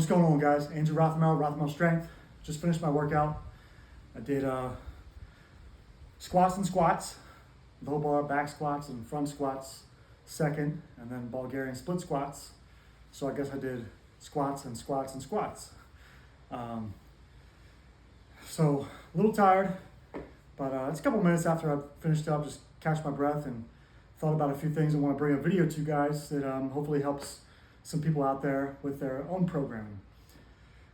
What's going on, guys? Andrew Rothermel Strength. Just finished my workout. I did squats and squats, low bar back squats and front squats second, and then Bulgarian split squats. So I guess I did squats and squats and squats. So a little tired, but it's a couple minutes after I finished up, just catch my breath and thought about a few things. I want to bring a video to you guys that hopefully helps some people out there with their own programming.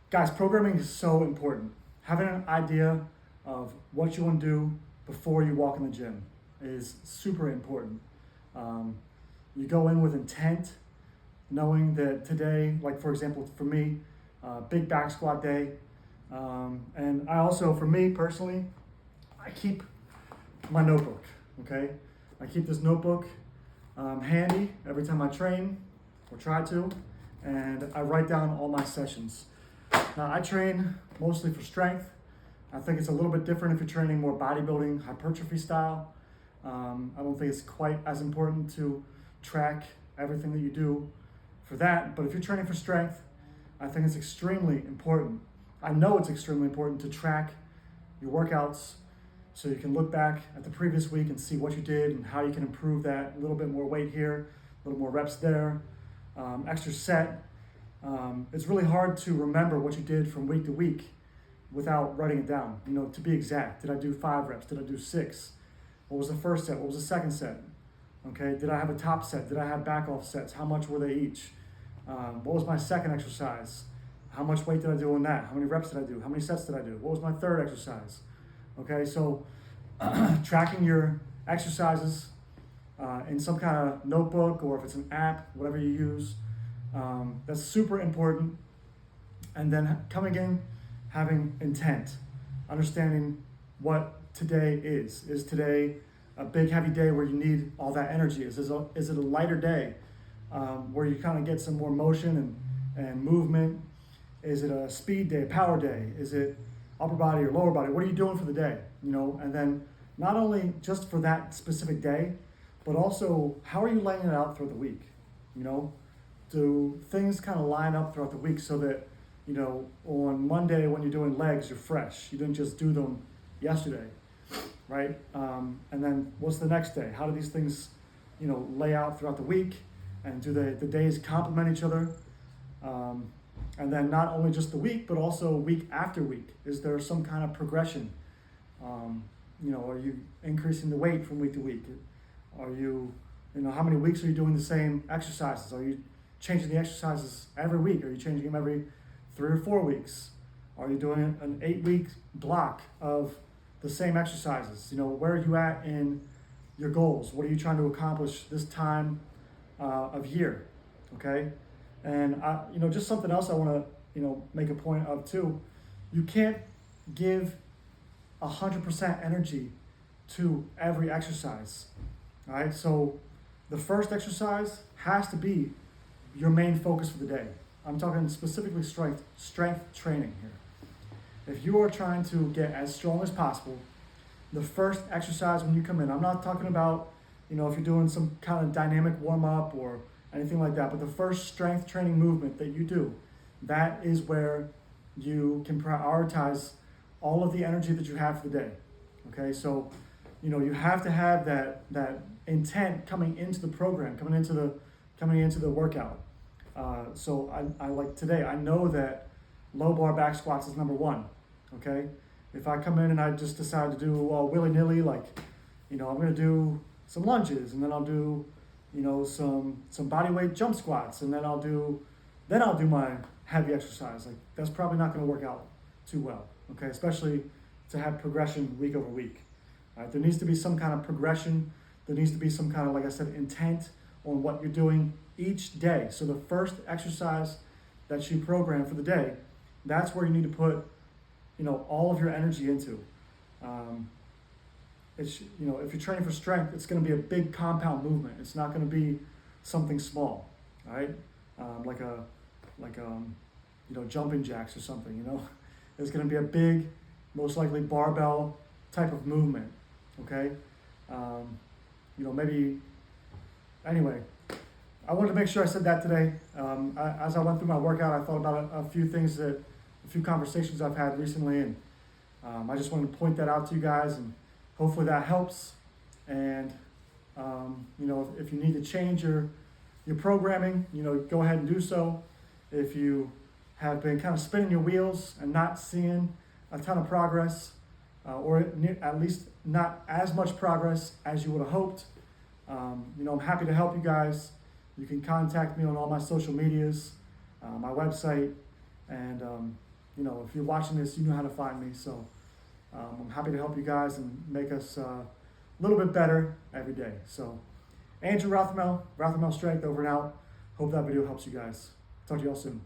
Guys, programming is so important. Having an idea of what you want to do before you walk in the gym is super important. You go in with intent, knowing that today, like for example, for me, big back squat day. And I also, for me personally, I keep my notebook, okay? I keep this notebook handy every time I train, or try to, and I write down all my sessions. Now I train mostly for strength. I think it's a little bit different if you're training more bodybuilding, hypertrophy style. I don't think it's quite as important to track everything that you do for that, but if you're training for strength, I think it's extremely important. I know it's extremely important to track your workouts so you can look back at the previous week and see what you did and how you can improve that. A little bit more weight here, a little more reps there, extra set. It's really hard to remember what you did from week to week without writing it down. You know, to be exact, did I do 5 reps? Did I do 6? What was the first set? What was the second set? Okay, did I have a top set? Did I have back off sets? How much were they each? What was my second exercise? How much weight did I do on that? How many reps did I do? How many sets did I do? What was my third exercise? Okay, so tracking your exercises in some kind of notebook, or if it's an app, whatever you use, that's super important. And then coming in, having intent, understanding what today is. Is today a big heavy day where you need all that energy? Is it a lighter day where you kind of get some more motion and movement? Is it a speed day, power day? Is it upper body or lower body? What are you doing for the day? You know, and then not only just for that specific day, but also how are you laying it out throughout the week? You know, do things kind of line up throughout the week so that, you know, on Monday when you're doing legs, you're fresh. You didn't just do them yesterday, right? And then what's the next day? How do these things, you know, lay out throughout the week? And do the days complement each other? And then not only just the week, but also week after week. Is there some kind of progression? You know, are you increasing the weight from week to week? Are you, you know, how many weeks are you doing the same exercises? Are you changing the exercises every week? Are you changing them every 3 or 4 weeks? Are you doing an 8-week block of the same exercises? You know, where are you at in your goals? What are you trying to accomplish this time of year? Okay. And you know, just something else I want to, you know, make a point of too. You can't give 100% energy to every exercise. All right. So the first exercise has to be your main focus for the day. I'm talking specifically strength training here. If you are trying to get as strong as possible, the first exercise when you come in, I'm not talking about, you know, if you're doing some kind of dynamic warm up or anything like that, but the first strength training movement that you do, that is where you can prioritize all of the energy that you have for the day. Okay, so, you know, you have to have that intent coming into the program, coming into the workout. So I like today, I know that low bar back squats is number 1. Okay, if I come in and I just decide to do willy-nilly, like, you know, I'm gonna do some lunges, and then I'll do, you know, some body weight jump squats, and then I'll do my heavy exercise. Like, that's probably not going to work out too well. Okay, especially to have progression week over week. All right, there needs to be some kind of progression. There needs to be some kind of, like I said, intent on what you're doing each day. So the first exercise that you program for the day, that's where you need to put, you know, all of your energy into. It's, you know, if you're training for strength, it's going to be a big compound movement. It's not going to be something small, all right? Like you know, jumping jacks or something. You know, it's going to be a big, most likely barbell type of movement. Okay, you know, maybe. Anyway, I wanted to make sure I said that today. As I went through my workout, I thought about a few things a few conversations I've had recently, and I just wanted to point that out to you guys, and hopefully that helps. And if you need to change your programming, go ahead and do so. If you have been kind of spinning your wheels and not seeing a ton of progress, or at least not as much progress as you would have hoped, I'm happy to help you guys. You can contact me on all my social medias, my website, and if you're watching this, you know how to find me. So I'm happy to help you guys and make us a little bit better every day. So Andrew Rothermel Strength, over and out. Hope that video helps you guys. Talk to you all soon.